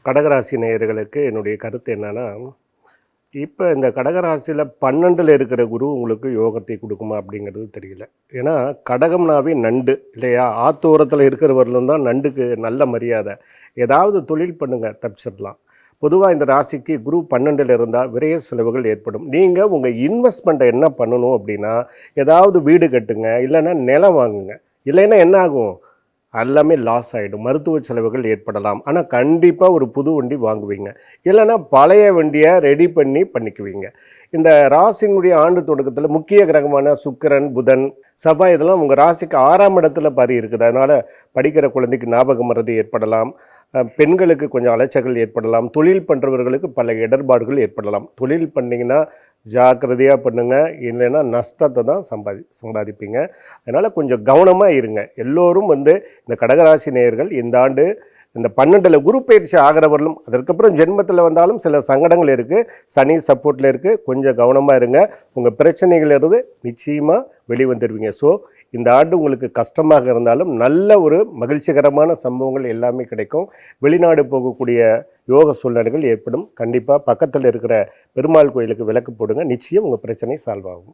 கடகராசி நேயர்களுக்கு என்னுடைய கருத்து என்னன்னா, இப்போ இந்த கடகராசியில் 12ல் இருக்கிற குரு உங்களுக்கு யோகத்தை கொடுக்குமா அப்படிங்கிறது தெரியல. ஏன்னா கடகம்னாவே நண்டு இல்லையா? ஆத்தோரத்தில் இருக்கிறவர்களும் தான் நண்டுக்கு நல்ல மரியாதை. ஏதாவது தொழில் பண்ணுங்க, தப்பிச்சிடலாம். பொதுவாக இந்த ராசிக்கு குரு 12ல் இருந்தால் விரய செலவுகள் ஏற்படும். நீங்கள் உங்கள் இன்வெஸ்ட்மெண்ட்டை என்ன பண்ணணும் அப்படின்னா, ஏதாவது வீடு கட்டுங்க, இல்லைன்னா நிலம் வாங்குங்க. இல்லைன்னா என்ன ஆகும்? எல்லாமே லாஸ் ஆகிடும். மருத்துவ செலவுகள் ஏற்படலாம். ஆனால் கண்டிப்பாக ஒரு புது வண்டி வாங்குவீங்க. இல்லைன்னா பழைய வண்டியை ரெடி பண்ணிக்குவீங்க. இந்த ராசியினுடைய ஆண்டு தொடக்கத்தில் முக்கிய கிரகமான சுக்கிரன், புதன், செவ்வாய் இதெல்லாம் உங்கள் ராசிக்கு 6ஆம் இடத்துல பாரி இருக்குது. அதனால் படிக்கிற குழந்தைக்கு ஞாபக மறதி ஏற்படலாம். பெண்களுக்கு கொஞ்சம் அலைச்சல்கள் ஏற்படலாம். தொழில் பண்ணுறவர்களுக்கு பல இடர்பாடுகள் ஏற்படலாம். தொழில் பண்ணிங்கன்னா ஜாக்கிரதையாக பண்ணுங்கள். இல்லைன்னா நஷ்டத்தை தான் சம்பாதிப்பீங்க. அதனால் கொஞ்சம் கவனமாக இருங்க. எல்லோரும் இந்த கடகராசி நேயர்கள் இந்த ஆண்டு இந்த 12ல் குரு பயிற்சி ஆகிறவர்களும் அதற்கப்புறம் ஜென்மத்தில் வந்தாலும் சில சங்கடங்கள் இருக்குது. சனி சப்போர்ட்டில் இருக்குது. கொஞ்சம் கவனமாக இருங்க. உங்கள் பிரச்சனைகளிலிருந்து நிச்சயமாக வெளிவந்துடுவீங்க. ஸோ இந்த ஆண்டு உங்களுக்கு கஷ்டமாக இருந்தாலும் நல்ல ஒரு மகிழ்ச்சிகரமான சம்பவங்கள் எல்லாமே கிடைக்கும். வெளிநாடு போகக்கூடிய யோக சூழ்நிலைகள் ஏற்படும். கண்டிப்பாக பக்கத்தில் இருக்கிற பெருமாள் கோயிலுக்கு விளக்கு போடுங்க. நிச்சயம் உங்கள் பிரச்சனை சால்வ் ஆகும்.